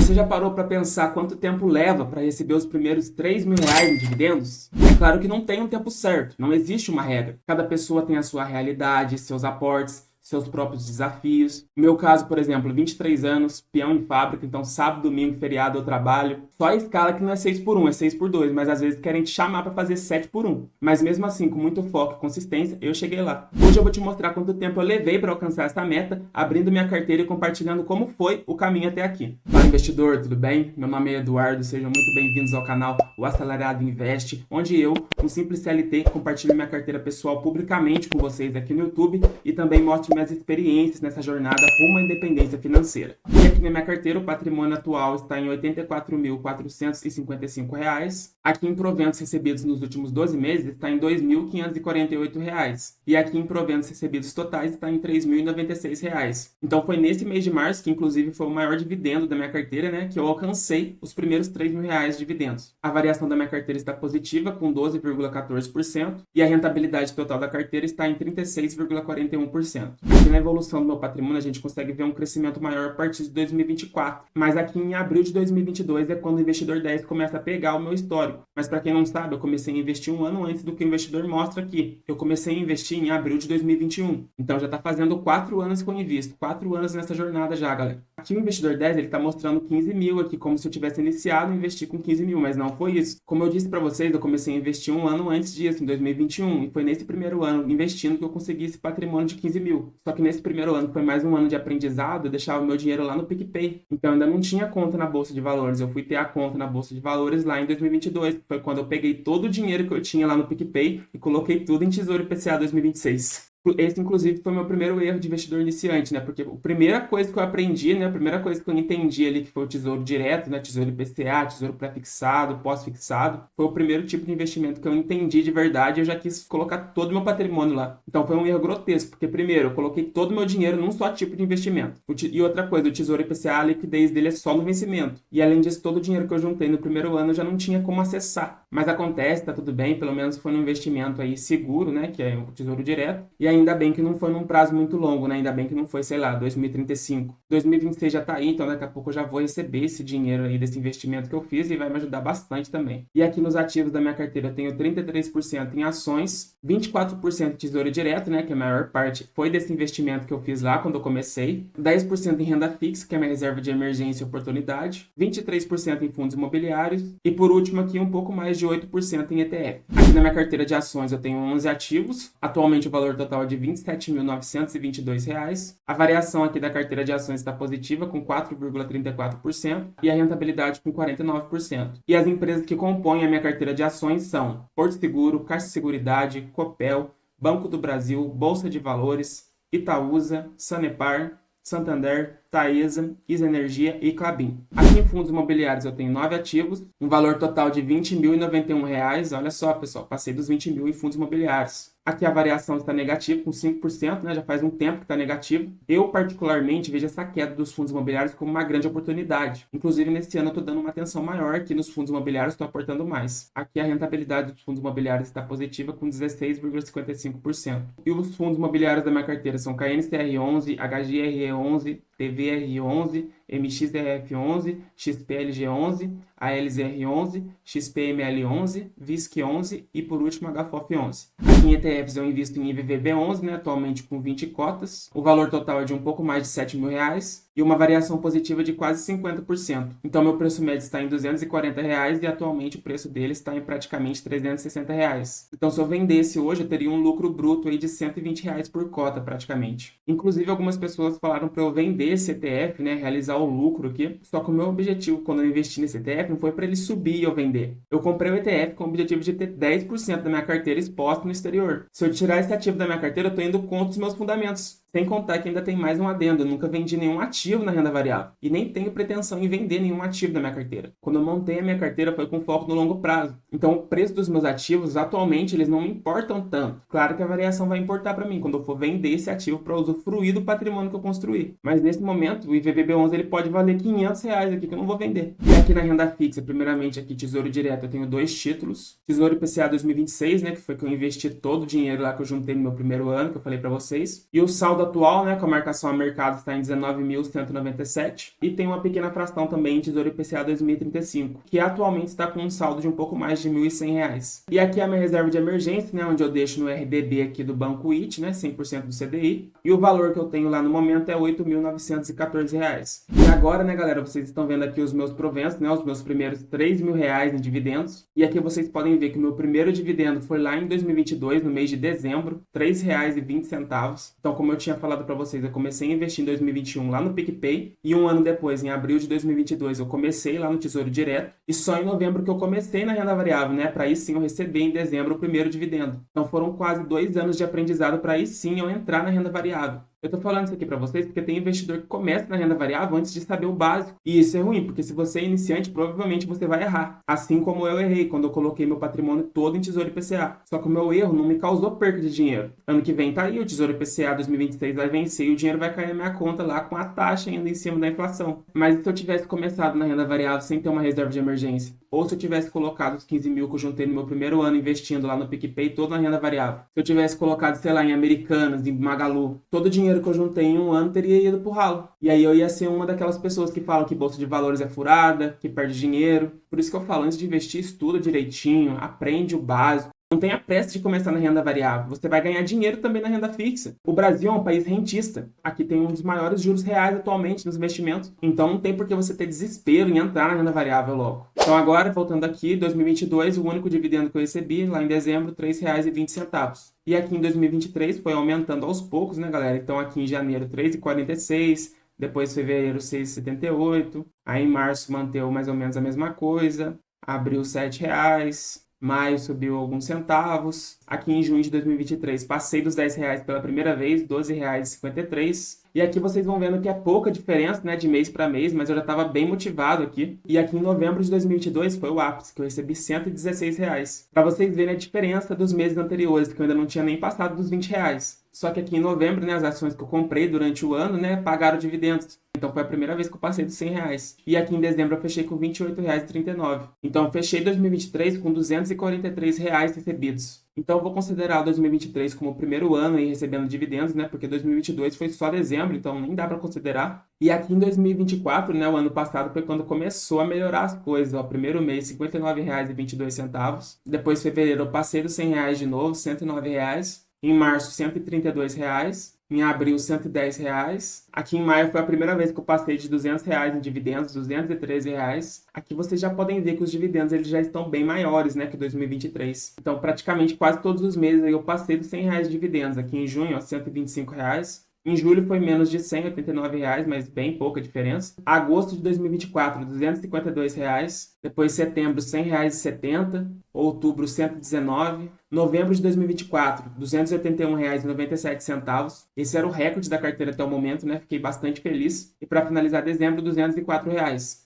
Você já parou para pensar quanto tempo leva para receber os primeiros R$ 3.000 em dividendos? É claro que não tem um tempo certo, não existe uma regra. Cada pessoa tem a sua realidade, seus aportes, seus próprios desafios. No meu caso, por exemplo, 23 anos, peão em fábrica, então sábado, domingo, feriado eu trabalho. Só a escala que não é 6x1, é 6x2, mas às vezes querem te chamar para fazer 7x1. Mas mesmo assim, com muito foco e consistência, eu cheguei lá. Hoje eu vou te mostrar quanto tempo eu levei para alcançar essa meta, abrindo minha carteira e compartilhando como foi o caminho até aqui. Fala, investidor, tudo bem? Meu nome é Eduardo, sejam muito bem-vindos ao canal O Acelerado Investe, onde eu, um simples CLT, compartilho minha carteira pessoal publicamente com vocês aqui no YouTube e também mostro minhas experiências nessa jornada rumo à independência financeira. E aqui na minha carteira, o patrimônio atual está em R$ 84.455. Aqui em proventos recebidos nos últimos 12 meses está em R$ 2.548. E aqui em proventos recebidos totais está em R$ 3.096. Então foi nesse mês de março, que inclusive foi o maior dividendo da minha carteira, né, que eu alcancei os primeiros R$ 3.000 de dividendos. A variação da minha carteira está positiva, com 12,14%, e a rentabilidade total da carteira está em 36,41%. Aqui na evolução do meu patrimônio, a gente consegue ver um crescimento maior a partir de 2024. Mas aqui em abril de 2022 é quando o Investidor 10 começa a pegar o meu histórico. Mas para quem não sabe, eu comecei a investir um ano antes do que o investidor mostra aqui. Eu comecei a investir em abril de 2021. Então já está fazendo 4 anos que eu invisto. 4 anos nessa jornada já, galera. Aqui o Investidor 10, ele está mostrando 15 mil aqui, como se eu tivesse iniciado a investir com 15 mil, mas não foi isso. Como eu disse para vocês, eu comecei a investir um ano antes disso, em 2021, e foi nesse primeiro ano, investindo, que eu consegui esse patrimônio de 15 mil. Só que nesse primeiro ano foi mais um ano de aprendizado, eu deixava o meu dinheiro lá no PicPay. Então eu ainda não tinha conta na Bolsa de Valores, eu fui ter a conta na Bolsa de Valores lá em 2022, que foi quando eu peguei todo o dinheiro que eu tinha lá no PicPay e coloquei tudo em Tesouro IPCA 2026. Esse, inclusive, foi meu primeiro erro de investidor iniciante, né? Porque a primeira coisa que eu aprendi, né? A primeira coisa que eu entendi ali, que foi o tesouro direto, né? Tesouro IPCA, tesouro pré-fixado, pós-fixado, foi o primeiro tipo de investimento que eu entendi de verdade e eu já quis colocar todo o meu patrimônio lá. Então foi um erro grotesco, porque primeiro, eu coloquei todo o meu dinheiro num só tipo de investimento. E outra coisa, o tesouro IPCA, a liquidez dele é só no vencimento. E além disso, todo o dinheiro que eu juntei no primeiro ano eu já não tinha como acessar. Mas acontece, tá tudo bem, pelo menos foi um investimento aí seguro, né? Que é o tesouro direto. E ainda bem que não foi num prazo muito longo, né? Ainda bem que não foi, sei lá, 2035. 2026 já tá aí, então daqui a pouco eu já vou receber esse dinheiro aí desse investimento que eu fiz e vai me ajudar bastante também. E aqui nos ativos da minha carteira eu tenho 33% em ações, 24% em tesouro direto, né? Que a maior parte foi desse investimento que eu fiz lá quando eu comecei, 10% em renda fixa, que é a minha reserva de emergência e oportunidade, 23% em fundos imobiliários e por último aqui um pouco mais de 8% em ETF. Aqui na minha carteira de ações eu tenho 11 ativos, atualmente o valor total é de R$ 27.922. A variação aqui da carteira de ações está positiva, com 4,34%, e a rentabilidade com 49%. E as empresas que compõem a minha carteira de ações são Porto Seguro, Caixa Seguridade, Copel, Banco do Brasil, Bolsa de Valores, Itaúsa, Sanepar, Santander, Taesa, Isa Energia e Klabin. Aqui em fundos imobiliários eu tenho 9 ativos, um valor total de R$ 20.091. Olha só, pessoal, passei dos 20 mil em fundos imobiliários. Aqui a variação está negativa, com 5%, né? Já faz um tempo que está negativo. Eu, particularmente, vejo essa queda dos fundos imobiliários como uma grande oportunidade. Inclusive, nesse ano eu estou dando uma atenção maior aqui nos fundos imobiliários, estou aportando mais. Aqui a rentabilidade dos fundos imobiliários está positiva, com 16,55%. E os fundos imobiliários da minha carteira são KNCR11, HGRE11, TVR11, MXRF11, XPLG11, ALZR11, XPML11, VISC11 e por último HFOF11. Aqui em ETFs eu invisto em IVVB11, né, atualmente com 20 cotas. O valor total é de um pouco mais de R$ 7.000 e uma variação positiva de quase 50%. Então meu preço médio está em R$ 240 e atualmente o preço dele está em praticamente R$ 360. Então se eu vendesse hoje eu teria um lucro bruto aí de R$ 120 por cota praticamente. Inclusive algumas pessoas falaram para eu vender esse ETF, né, realizar o lucro aqui. Só que o meu objetivo quando eu investi nesse ETF não foi para ele subir e eu vender. Eu comprei o ETF com o objetivo de ter 10% da minha carteira exposta no exterior. Se eu tirar esse ativo da minha carteira, eu estou indo contra os meus fundamentos. Sem contar que ainda tem mais um adendo, eu nunca vendi nenhum ativo na renda variável. E nem tenho pretensão em vender nenhum ativo da minha carteira. Quando eu montei a minha carteira foi com foco no longo prazo. Então o preço dos meus ativos, atualmente, eles não me importam tanto. Claro que a variação vai importar para mim, quando eu for vender esse ativo para usufruir do patrimônio que eu construí. Mas nesse momento, o IVVB11 ele pode valer R$ 500 aqui, que eu não vou vender. E aqui na renda fixa, primeiramente aqui Tesouro Direto, eu tenho 2 títulos. Tesouro IPCA 2026, né, que foi que eu investi todo o dinheiro lá que eu juntei no meu primeiro ano, que eu falei para vocês. E o saldo saldo atual, né, com a marcação a mercado, está em 19.197 e tem uma pequena fração também em Tesouro IPCA 2035, que atualmente está com um saldo de um pouco mais de R$ 1.100. E aqui é a minha reserva de emergência, né, onde eu deixo no RDB aqui do Banco IT, né, 100% do CDI, e o valor que eu tenho lá no momento é R$ 8.914. E agora, né, galera, vocês estão vendo aqui os meus proventos, né, os meus primeiros R$ 3.000 em dividendos, e aqui vocês podem ver que o meu primeiro dividendo foi lá em 2022, no mês de dezembro, R$ 3,20. Então, como eu tinha falado para vocês, eu comecei a investir em 2021 lá no PicPay, e um ano depois, em abril de 2022, eu comecei lá no Tesouro Direto, e só em novembro que eu comecei na renda variável, né, para aí sim eu receber em dezembro o primeiro dividendo. Então, foram quase 2 anos de aprendizado para aí sim eu entrar na renda variável. Eu tô falando isso aqui para vocês porque tem investidor que começa na renda variável antes de saber o básico. E isso é ruim, porque se você é iniciante, provavelmente você vai errar. Assim como eu errei quando eu coloquei meu patrimônio todo em Tesouro IPCA. Só que o meu erro não me causou perda de dinheiro. Ano que vem tá aí, o Tesouro IPCA 2026 vai vencer e o dinheiro vai cair na minha conta lá com a taxa ainda em cima da inflação. Mas se eu tivesse começado na renda variável sem ter uma reserva de emergência, ou se eu tivesse colocado os 15 mil que eu juntei no meu primeiro ano investindo lá no PicPay, todo na renda variável. Se eu tivesse colocado, sei lá, em Americanas, em Magalu, todo o dinheiro que eu juntei em um ano teria ido pro ralo. E aí eu ia ser uma daquelas pessoas que falam que bolsa de valores é furada, que perde dinheiro. Por isso que eu falo, antes de investir, estuda direitinho, aprende o básico. Não tenha pressa de começar na renda variável. Você vai ganhar dinheiro também na renda fixa. O Brasil é um país rentista. Aqui tem um dos maiores juros reais atualmente nos investimentos. Então não tem por que você ter desespero em entrar na renda variável logo. Então agora, voltando aqui, 2022, o único dividendo que eu recebi lá em dezembro, R$ 3,20. E aqui em 2023 foi aumentando aos poucos, né, galera? Então aqui em janeiro, R$ 3,46. Depois fevereiro, R$ 6,78. Aí em março manteve mais ou menos a mesma coisa. Abril, R$ 7. Maio subiu alguns centavos. Aqui em junho de 2023 passei dos R$ 10 pela primeira vez, R$ 12,53. E aqui vocês vão vendo que é pouca diferença, né, de mês para mês, mas eu já estava bem motivado aqui. E aqui em novembro de 2022 foi o ápice, que eu recebi R$ 116. Para vocês verem a diferença dos meses anteriores, que eu ainda não tinha nem passado dos R$ 20. Só que aqui em novembro, né, as ações que eu comprei durante o ano, né, pagaram dividendos. Então foi a primeira vez que eu passei dos R$ 100. E aqui em dezembro eu fechei com R$ 28,39. Então eu fechei 2023 com R$ 243 recebidos. Então eu vou considerar o 2023 como o primeiro ano aí recebendo dividendos, né? Porque 2022 foi só dezembro, então nem dá para considerar. E aqui em 2024, né, o ano passado foi quando começou a melhorar as coisas. Ó, primeiro mês, R$ 59,22. Depois, fevereiro, eu passei dos R$ 100 de novo, R$ 109. Em março, R$ 132. Em abril, R$ 110. Aqui em maio foi a primeira vez que eu passei de R$ 200 em dividendos, R$ 213. Aqui vocês já podem ver que os dividendos eles já estão bem maiores, né, que 2023. Então, praticamente quase todos os meses eu passei dos R$ 100 de dividendos. Aqui em junho, ó, R$ 125. Em julho foi menos de R$ 100, R$ 89, mas bem pouca diferença. Agosto de 2024, R$ 252. Depois setembro, R$ 100,70. Outubro, R$ 119. Novembro de 2024, R$ 281,97. Esse era o recorde da carteira até o momento, né? Fiquei bastante feliz. E para finalizar dezembro, R$ 204.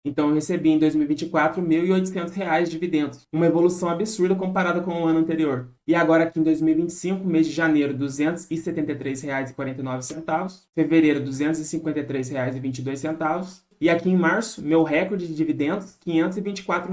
Então eu recebi em 2024 R$ 1.800 de dividendos. Uma evolução absurda comparada com o ano anterior. E agora aqui em 2025, mês de janeiro, R$ 273,49. Fevereiro, R$ 253,22. E aqui em março, meu recorde de dividendos, R$ 524.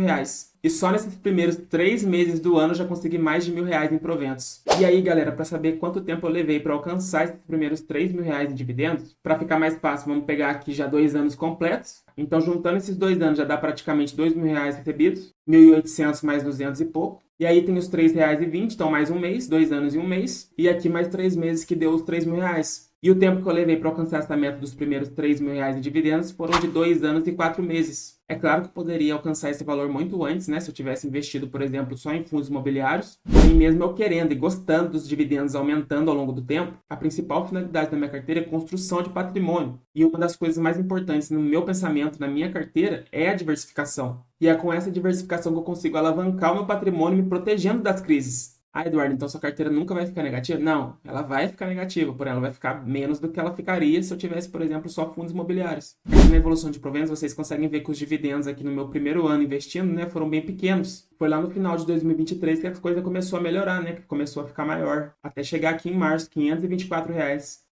E só nesses primeiros 3 meses do ano eu já consegui mais de R$ 1.000 em proventos. E aí, galera, para saber quanto tempo eu levei para alcançar esses primeiros R$ 3.000 em dividendos, para ficar mais fácil, vamos pegar aqui já 2 anos completos. Então, juntando esses 2 anos, já dá praticamente R$ 2.000 recebidos, 1.800 mais 200 e pouco. E aí tem os R$ 3,20, então mais um mês, 2 anos e um mês. E aqui mais 3 meses que deu os R$ 3.000. E o tempo que eu levei para alcançar essa meta dos primeiros R$ 3.000 em dividendos foram de 2 anos e 4 meses. É claro que eu poderia alcançar esse valor muito antes, né? Se eu tivesse investido, por exemplo, só em fundos imobiliários. E mesmo eu querendo e gostando dos dividendos aumentando ao longo do tempo, a principal finalidade da minha carteira é construção de patrimônio. E uma das coisas mais importantes no meu pensamento, na minha carteira, é a diversificação. E é com essa diversificação que eu consigo alavancar o meu patrimônio me protegendo das crises. Ah, Eduardo, então sua carteira nunca vai ficar negativa? Não, ela vai ficar negativa, porém ela vai ficar menos do que ela ficaria se eu tivesse, por exemplo, só fundos imobiliários. Aqui na evolução de proventos, vocês conseguem ver que os dividendos aqui no meu primeiro ano investindo, né, foram bem pequenos. Foi lá no final de 2023 que a coisa começou a melhorar, né, que começou a ficar maior, até chegar aqui em março, R$ 524.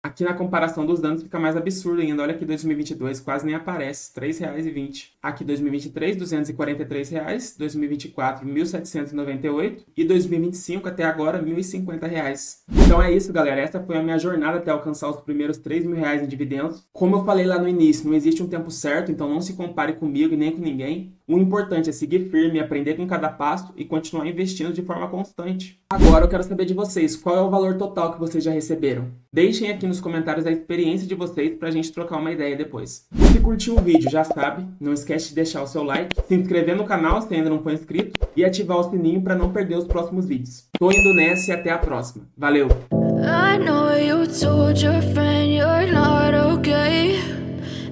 Aqui na comparação dos danos fica mais absurdo ainda. Olha que 2022 quase nem aparece, R$ 3,20. Aqui 2023, R$ 243, 2024, R$ 1.798 e 2025 até agora, R$ 1.050. Então é isso, galera. Essa foi a minha jornada até alcançar os primeiros R$ 3.000 em dividendos. Como eu falei lá no início, não existe um tempo certo, então não se compare comigo e nem com ninguém. O importante é seguir firme, aprender com cada passo e continuar investindo de forma constante. Agora eu quero saber de vocês, qual é o valor total que vocês já receberam? Deixem aqui nos comentários a experiência de vocês pra gente trocar uma ideia depois. Se curtiu o vídeo, já sabe, não esquece de deixar o seu like, se inscrever no canal se ainda não for inscrito e ativar o sininho para não perder os próximos vídeos. Tô indo nessa e até a próxima. Valeu! I know you told your friend you're not okay.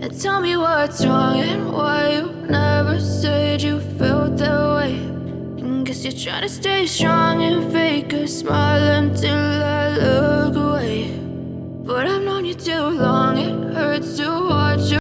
And tell me what's wrong and why you never said you felt that way. And guess you're trying to stay strong and fake a smile until I look away. But I've known you too long, it hurts to watch you